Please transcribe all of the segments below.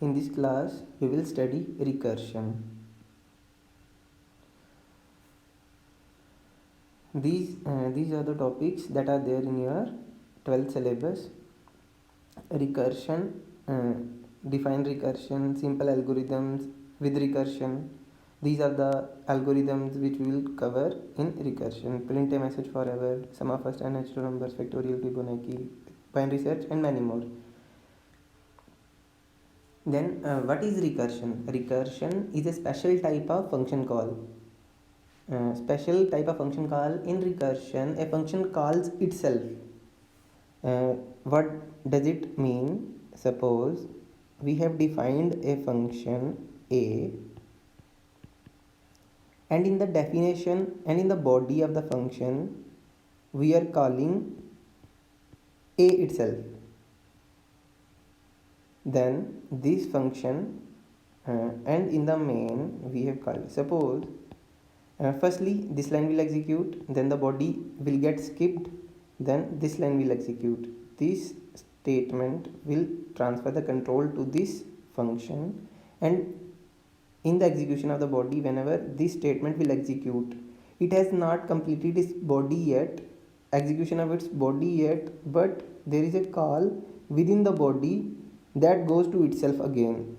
In this class we will study recursion. These are the topics that are there in your 12th syllabus. Recursion, define recursion, simple algorithms with recursion. These are the algorithms which we will cover in recursion. Print a message forever, sum of first and natural numbers, factorial, Fibonacci, binary search, and many more. Then what is recursion? Recursion is a special type of function call. Special type of function call. In recursion, a function calls itself. What does it mean? Suppose we have defined a function a, and in the definition and in the body of the function we are calling a itself. Then this function and in the main we have called. Suppose firstly this line will execute, then the body will get skipped, then this line will execute. This statement will transfer the control to this function, and in the execution of the body, whenever this statement will execute, it has not completed its body yet, execution of its body yet, but there is a call within the body that goes to itself again.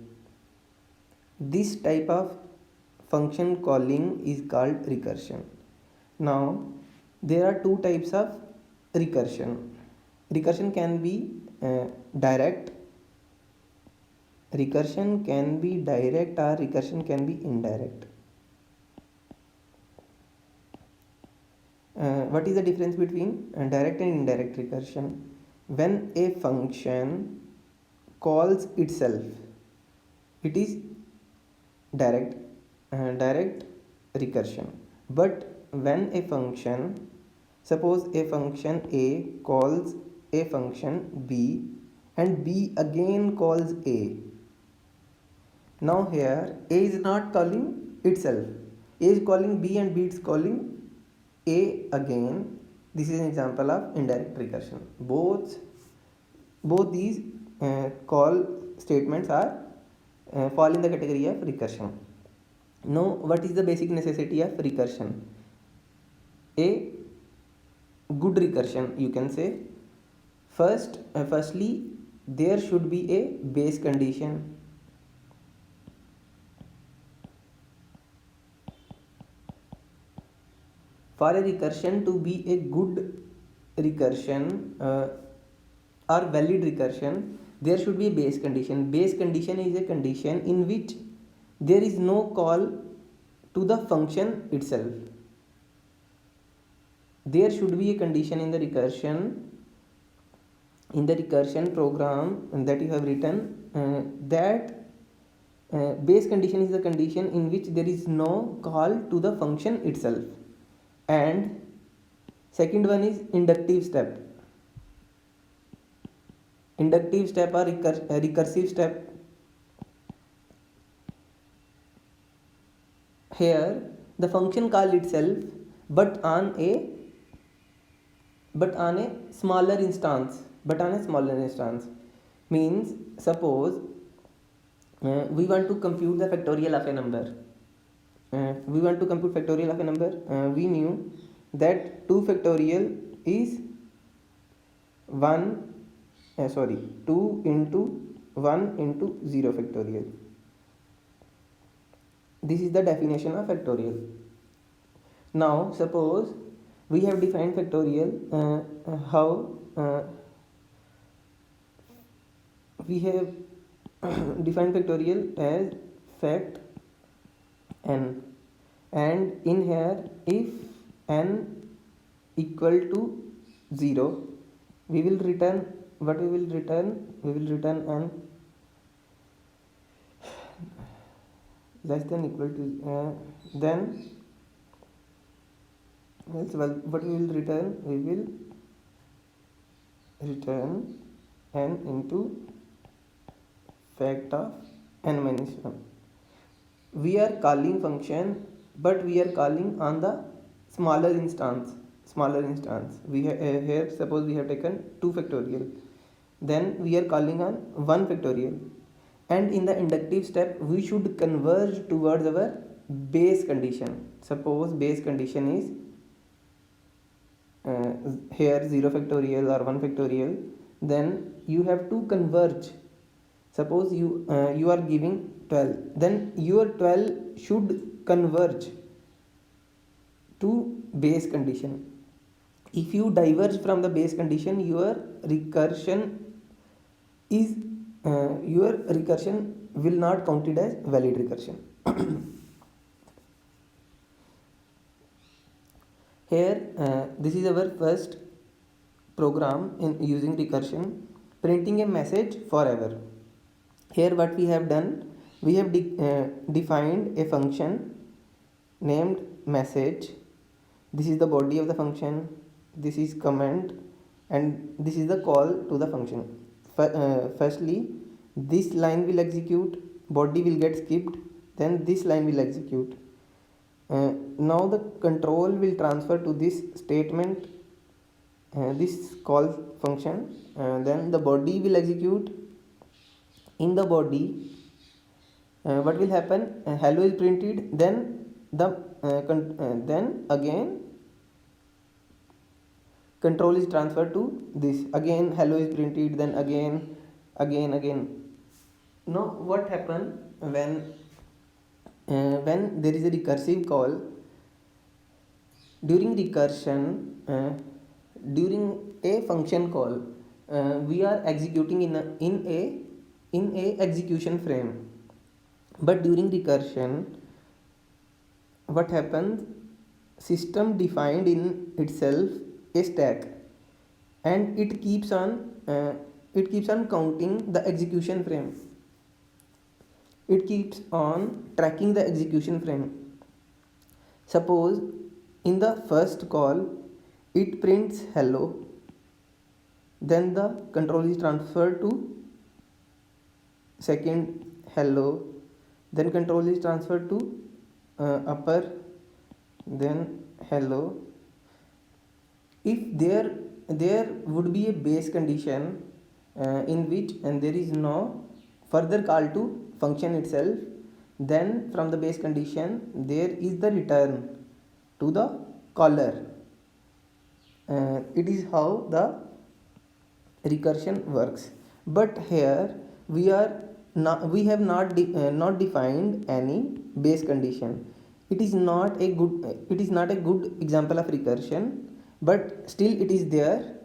This type of function calling is called recursion. Now there are two types of recursion. Recursion can be direct. Recursion can be direct or recursion can be indirect. What is the difference between direct and indirect recursion? When a function calls itself, it is direct recursion. But when a function, suppose a function a calls a function b and b again calls a. Now here a is not calling itself, a is calling b and b is calling a again. This is an example of indirect recursion. Both these call statements are fall in the category of recursion. Now what is the basic necessity of recursion? A good recursion, you can say. Firstly there should be a base condition. For a recursion to be a good recursion or valid recursion, there should be a base condition. Base condition is a condition in which there is no call to the function itself. There should be a condition in the recursion program that you have written, that base condition is the condition in which there is no call to the function itself. And second one is inductive step. Inductive step or recursive step. Here the function call itself but on a smaller instance. Means suppose we want to compute the factorial of a number. We knew that 2 factorial is 2 into 1 into 0 factorial. This is the definition of factorial. Now suppose we have defined factorial. How we have defined factorial as fact n, and in here if n equal to 0, we will return what we will return n less than equal to then else what we will return n into fact of n minus 1. We are calling function, but we are calling on the smaller instance. We have here suppose we have taken 2 factorial, then we are calling on 1 factorial. and in the inductive step we should converge towards our base condition. Suppose base condition is here 0 factorial or 1 factorial, then you have to converge. Suppose you are giving 12, then your 12 should converge to base condition. If you diverge from the base condition, your recursion will not counted as valid recursion. Here this is our first program in using recursion, printing a message forever. Here what we have done, we have defined a function named message. This is the body of the function, this is comment, and this is the call to the function. Firstly, this line will execute, body will get skipped, then this line will execute. Now the control will transfer to this statement, this call function, then the body will execute. In the body what will happen, hello is printed, then then again control is transferred to this, again hello is printed, then again. Now what happen when there is a recursive call? During recursion, during a function call, we are executing in a execution frame, but during recursion what happens, system defined in itself a stack, and it keeps on counting the execution frame, it keeps on tracking the execution frame. Suppose in the first call it prints hello, then the control is transferred to second hello, then control is transferred to upper, then hello. If there would be a base condition in which and there is no further call to function itself, then from the base condition there is the return to the caller. It is how the recursion works. But here we have not defined any base condition. It is not a good example of recursion, but still it is there.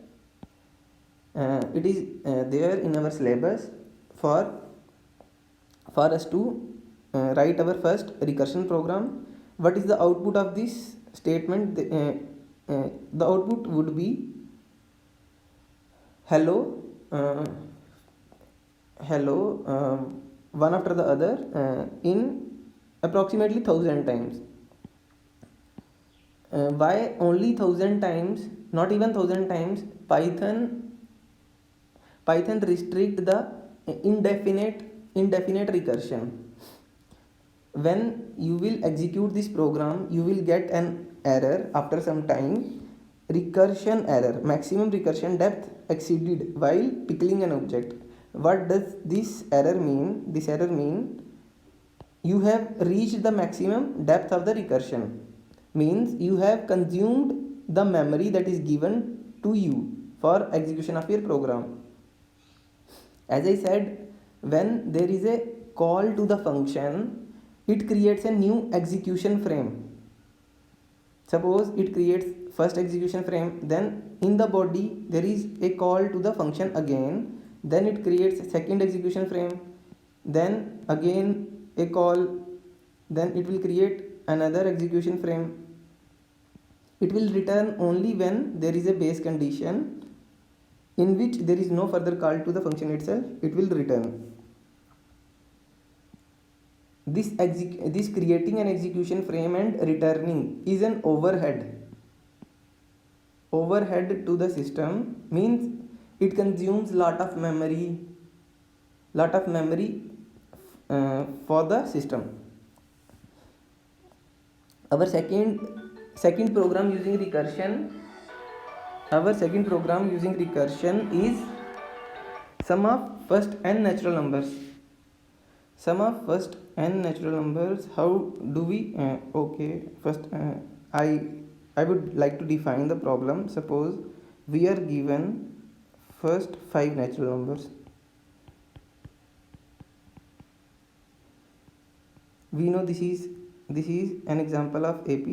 It is there in our syllabus for us to write our first recursion program. What is the output of this statement? The output would be hello, one after the other in approximately 1000 times. Why only 1000 times, not even 1000 times? Python restrict the indefinite recursion. When you will execute this program, you will get an error after some time, recursion error, maximum recursion depth exceeded while pickling an object. What does this error mean? This error means you have reached the maximum depth of the recursion, means you have consumed the memory that is given to you for execution of your program. As I said, when there is a call to the function, it creates a new execution frame. Suppose it creates first execution frame, then in the body there is a call to the function again, then it creates a second execution frame, then again a call, then it will create another execution frame. It will return only when there is a base condition in which there is no further call to the function itself, it will return. This creating an execution frame and returning is an overhead to the system, means it consumes lot of memory for the system. Our second program using recursion is sum of first n natural numbers. Sum of first n natural numbers. How do we? Okay, first I would like to define the problem. Suppose we are given first 5 natural numbers. We know this is an example of AP,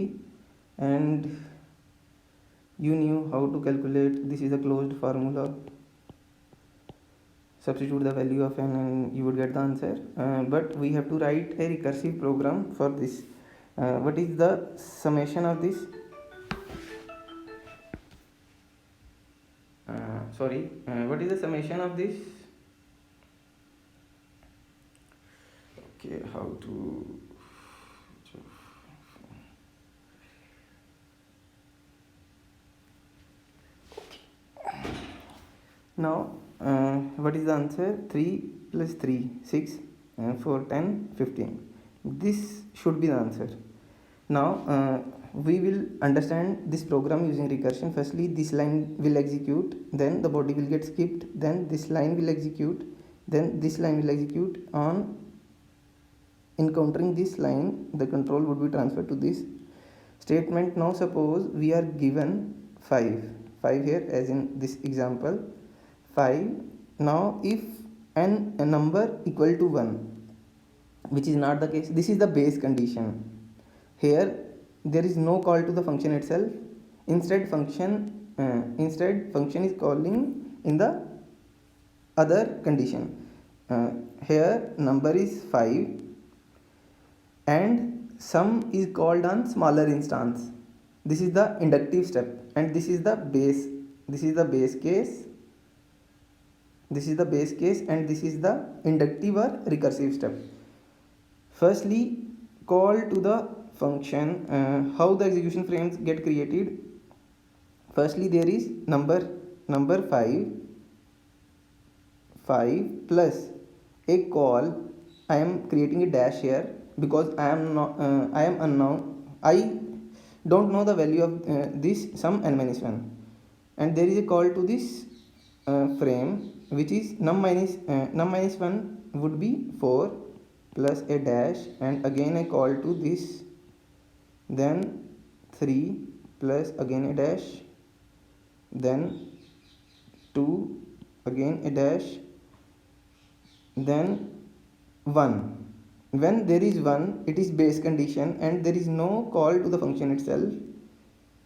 and you knew how to calculate. This is a closed formula. Substitute the value of n and you would get the answer, but we have to write a recursive program for this. What is the summation of this? What is the summation of this? Okay, how to now, what is the answer? 3 plus 3 6, 4 10 15. This should be the answer. Now we will understand this program using recursion. Firstly, this line will execute, then the body will get skipped, then this line will execute, then this line will execute. On encountering this line, the control would be transferred to this statement. Now suppose we are given 5 here, as in this example 5. Now if n a number equal to 1, which is not the case, this is the base condition. Here there is no call to the function itself. Instead function is calling in the other condition. Here number is 5 and sum is called on smaller instance. This is the inductive step, and this is the base case. This is the base case, and this is the inductive or recursive step. Firstly, call to the function. How the execution frames get created? Firstly, there is number 5 plus a call. I am creating a dash here because I am unknown. I don't know the value of this sum n minus 1, and there is a call to this frame, which is num minus 1 would be 4 plus a dash, and again a call to this, then 3 plus again a dash, then 2 again a dash, then 1. When there is 1, it is base condition and there is no call to the function itself.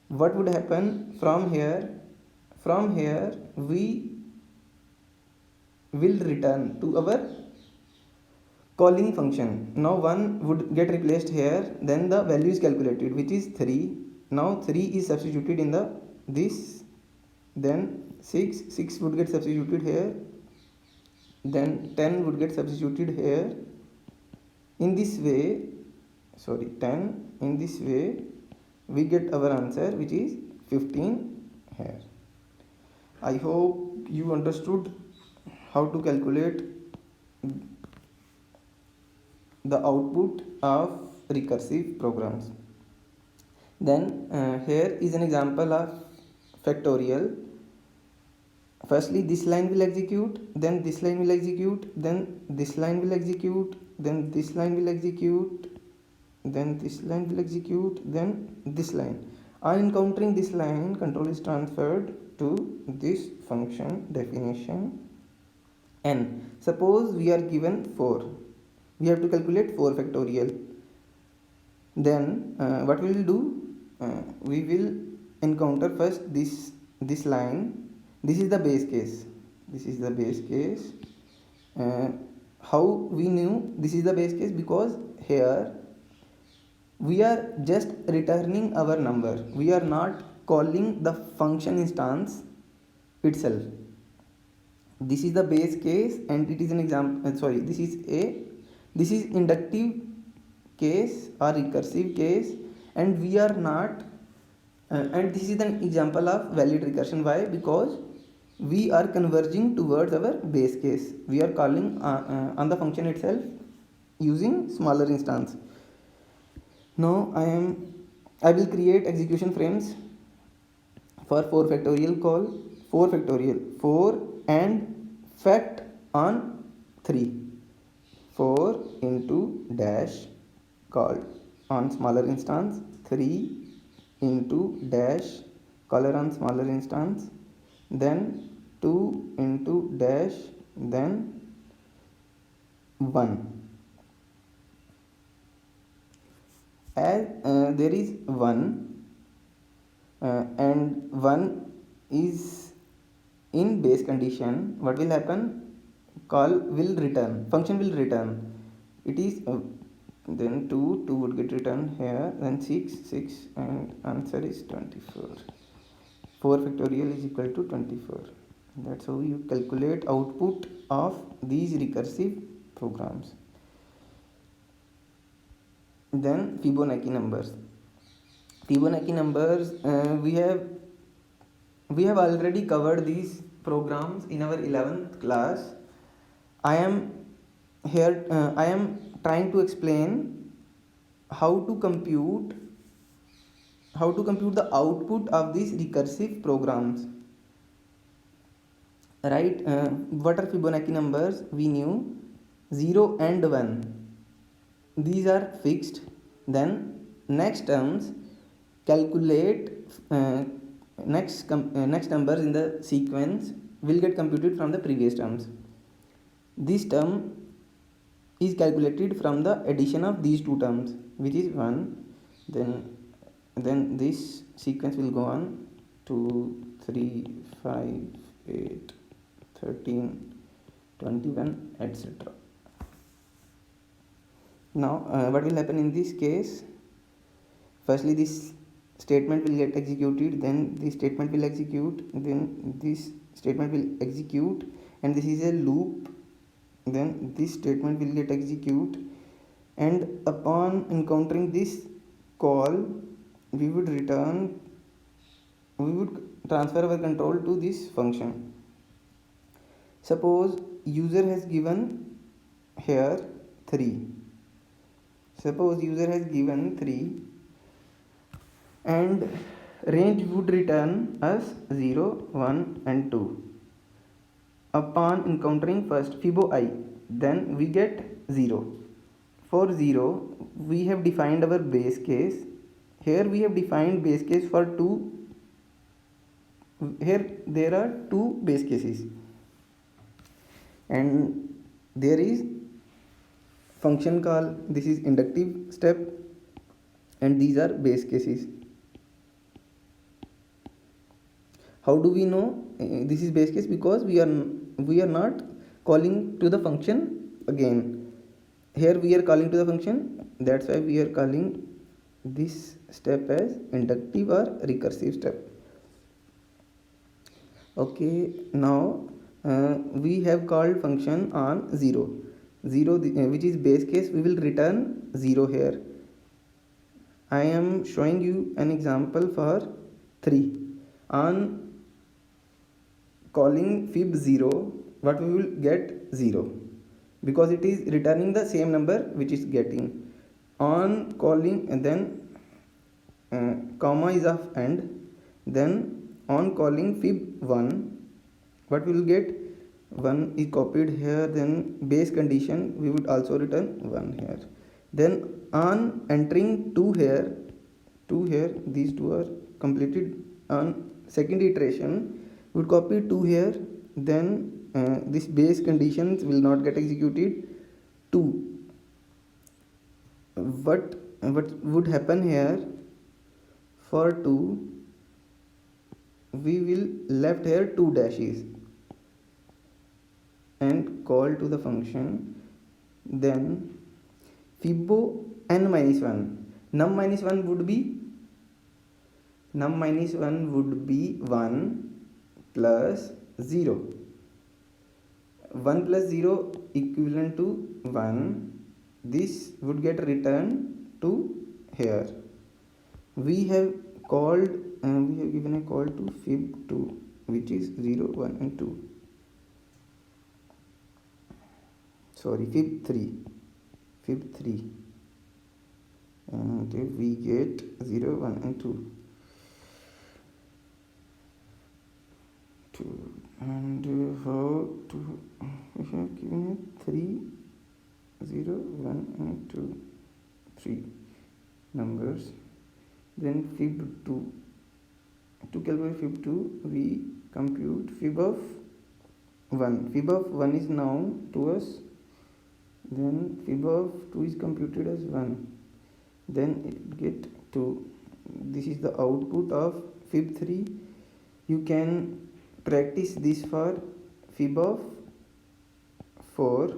What would happen from here? From here we will return to our calling function. Now 1 would get replaced here, then the value is calculated, which is 3. Now 3 is substituted in the this, then 6 would get substituted here, then 10 would get substituted here. In this way, 10, in this way we get our answer, which is 15 here. I hope you understood how to calculate the output of recursive programs. Then here is an example of factorial. Firstly, this line will execute, then this line will execute, then this line will execute, then this line will execute, then this line will execute, then this line. On encountering this line, control is transferred to this function definition n. Suppose we are given 4. We have to calculate 4 factorial. Then what we will do? We will encounter first this line. This is the base case. How we knew this is the base case? Because here we are just returning our number. We are not calling the function instance itself. This is the base case, and it is an example. This is inductive case or recursive case, and we are not. And this is an example of valid recursion. Why? Because we are converging towards our base case. We are calling on the function itself using smaller instance. Now I will create execution frames for 4 factorial call. 4 factorial, 4 and fact on 3. 4 into dash called on smaller instance, 3 into dash caller on smaller instance, then 2 into dash, then 1. As there is 1 and 1 is in base condition, what will happen? Call will return, function will return. It is then 2 would get returned here, then 6 and answer is 24. 4 factorial is equal to 24. That's how you calculate output of these recursive programs. Then Fibonacci numbers. Fibonacci numbers, we have already covered these programs in our 11th class. I am trying to explain how to compute the output of these recursive programs. Right? What are Fibonacci numbers? We knew 0 and 1. These are fixed. Then next terms, calculate next numbers in the sequence will get computed from the previous terms. This term is calculated from the addition of these two terms, which is 1. Then this sequence will go on 2, 3, 5, 8, 13, 21, etc. Now what will happen in this case? Firstly, this statement will get executed, then this statement will execute, then this statement will execute, and this is a loop. Then this statement will get execute, and upon encountering this call, we would transfer our control to this function. Suppose user has given here 3. Suppose user has given 3 and range would return us 0, 1 and 2. Upon encountering first Fibo I, then we get 0. For 0, we have defined our base case. Here we have defined base case for 2. Here there are 2 base cases, and there is function call. This is inductive step, and these are base cases. How do we know this is base case? Because we are not calling to the function again. Here we are calling to the function, that's why we are calling this step as inductive or recursive step. Okay, now we have called function on 0, which is base case. We will return 0 here. I am showing you an example for 3. On calling fib 0, what we will get 0, because it is returning the same number which is getting. On calling, and then comma is of end, then on calling fib 1, what we will get? 1 is copied here, then base condition we would also return 1 here. Then on entering 2 here, these two are completed. On second iteration, we would copy 2 here, then this base conditions will not get executed. 2, what would happen here? For 2, we will left here 2 dashes and call to the function. Then Fibo n minus 1, num minus 1 would be 1 plus 0. 1 plus 0 equivalent to 1. This would get returned to here. We have called we have given a call to fib 2, which is 0, 1 and 2. Sorry, fib 3, and we get 0, 1 and 2. And how to, we have given it 3, 0 1 and 2 3 numbers. Then fib 2, to calculate fib 2 we compute fib of 1. Fib of 1 is known to us, then fib of 2 is computed as 1, then it get 2. This is the output of fib 3. You can practice this for fib of 4.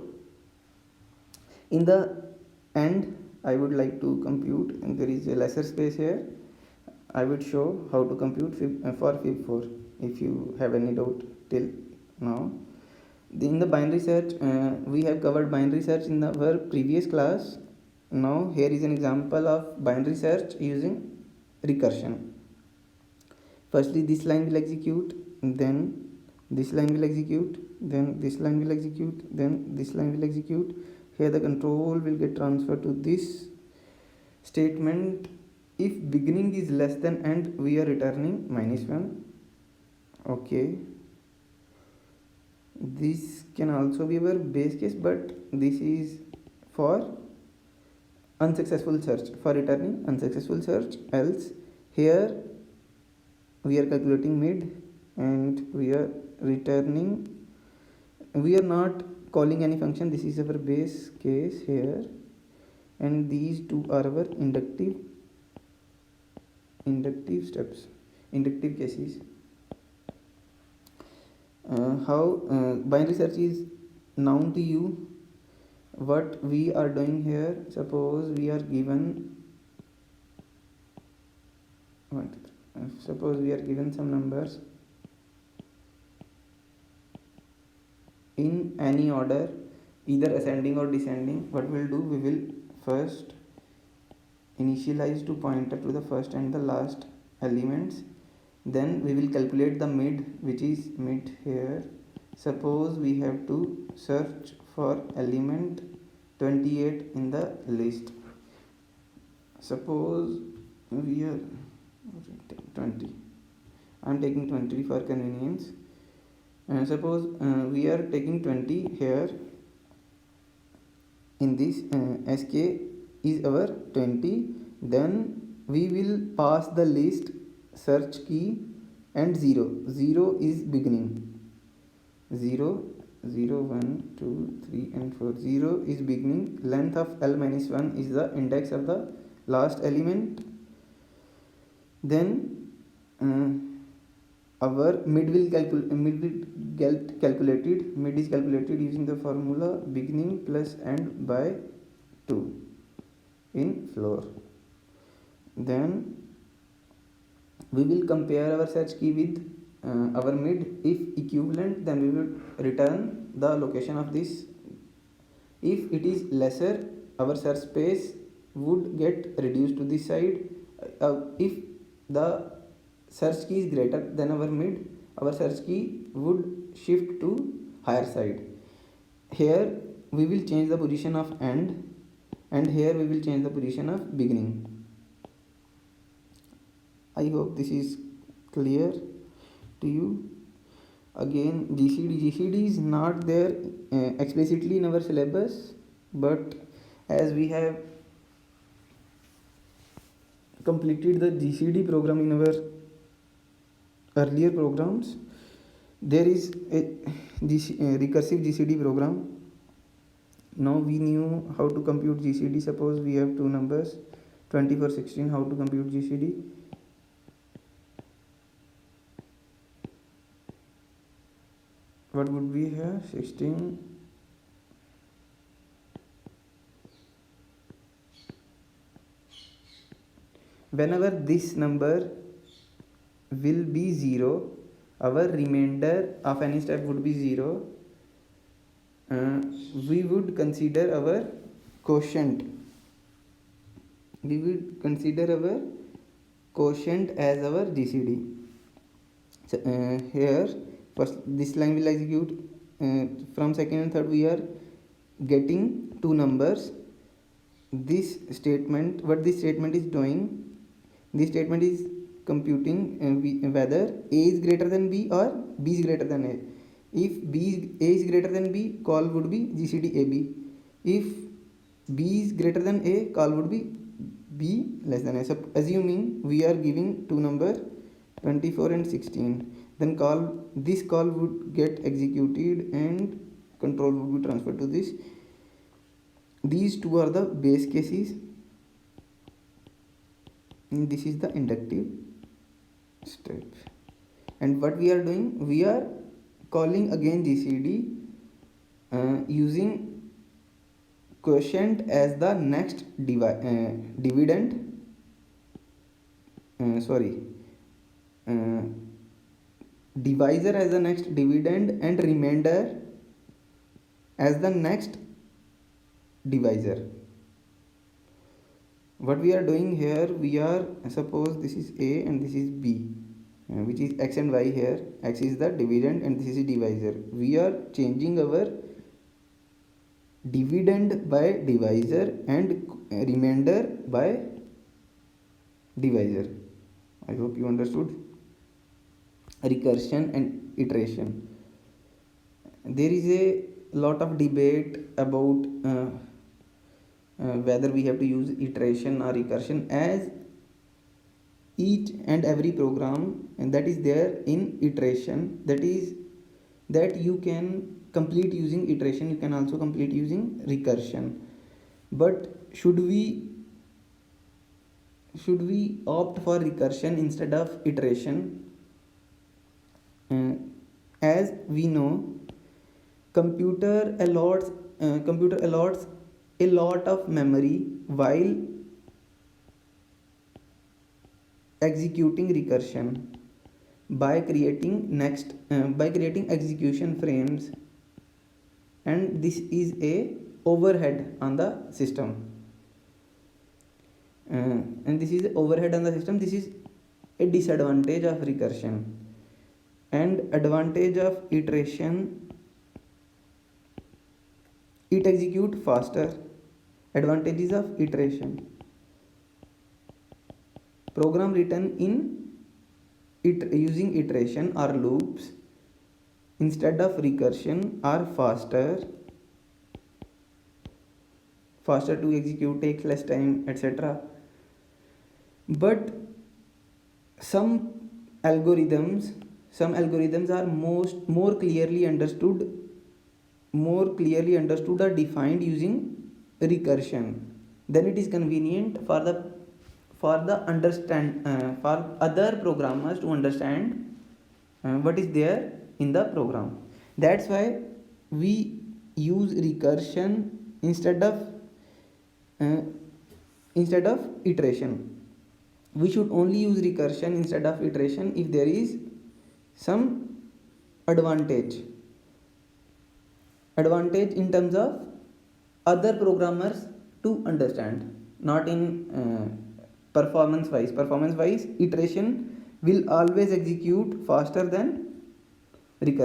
In the end I would like to compute, and there is a lesser space here. I would show how to compute for fib 4 if you have any doubt till now. In the binary search, we have covered binary search in our previous class. Now here is an example of binary search using recursion. Firstly this line will execute, then this line will execute, then this line will execute, then this line will execute. Here the control will get transferred to this statement. If beginning is less than end, we are returning -1. Okay, this can also be our base case, but this is for unsuccessful search, for returning unsuccessful search. Else here we are calculating mid and we are returning, we are not calling any function. This is our base case here, and these two are our inductive steps, inductive cases. How binary search is known to you. What we are doing here, suppose we are given some numbers in any order, either ascending or descending. What we'll do, we will first initialize to pointer to the first and the last elements, then we will calculate the mid, which is mid here. Suppose we have to search for element 28 in the list. Suppose we are 20, I am taking 20 for convenience. Suppose we are taking 20 here. In this sk is our 20, then we will pass the list search key and 0. 0 is beginning. 0 0 1 2 3 and 4. 0 is beginning. Length of L minus 1 is the index of the last element. Then our mid will get calculated. Mid is calculated using the formula beginning plus end by 2 in floor. Then we will compare our search key with our mid. If equivalent, then we will return the location of this. If it is lesser, our search space would get reduced to this side. If the search key is greater than our mid, our search key would shift to higher side. Here we will change the position of end, and here we will change the position of beginning. I hope this is clear to you. Again, GCD is not there explicitly in our syllabus, but as we have completed the GCD program in our earlier programs, there is a recursive GCD program. Now we knew how to compute GCD. Suppose we have two numbers 24 16. How to compute GCD? What would we have? 16 whenever this number will be 0, our remainder of any step would be 0. We would consider our quotient. We would consider our quotient as our GCD. So, here first this line will execute. From second and third we are getting two numbers. This statement, what this statement is doing, this statement is computing whether A is greater than B or B is greater than A. If A is greater than B, call would be GCD AB. If B is greater than A, call would be B less than A. So assuming we are giving two numbers 24 and 16, then this call would get executed and control would be transferred to this. These two are the base cases, and this is the inductive step. And what we are doing, we are calling again GCD using quotient as the next dividend, divisor as the next dividend, and remainder as the next divisor. What we are doing here, we are, suppose this is A and this is B, which is x and y here. X is the dividend and this is divisor. We are changing our dividend by divisor and remainder by divisor. I hope you understood. Recursion and iteration. There is a lot of debate about whether we have to use iteration or recursion, as each and every program and that is there in iteration, that is that you can complete using iteration, you can also complete using recursion. But should we opt for recursion instead of iteration? As we know, computer allots a lot of memory while executing recursion by creating execution frames, and this is a overhead on the system. This is a disadvantage of recursion. And advantage of iteration, it execute faster. Advantages of iteration: program written in using iteration or loops instead of recursion are faster to execute, takes less time, etc. But some algorithms are more clearly understood or defined using recursion. Then it is convenient for other programmers to understand what is there in the program. That's why we use recursion instead of iteration. We should only use recursion instead of iteration if there is some advantage in terms of other programmers to understand, not in performance wise. Iteration will always execute faster than recursion.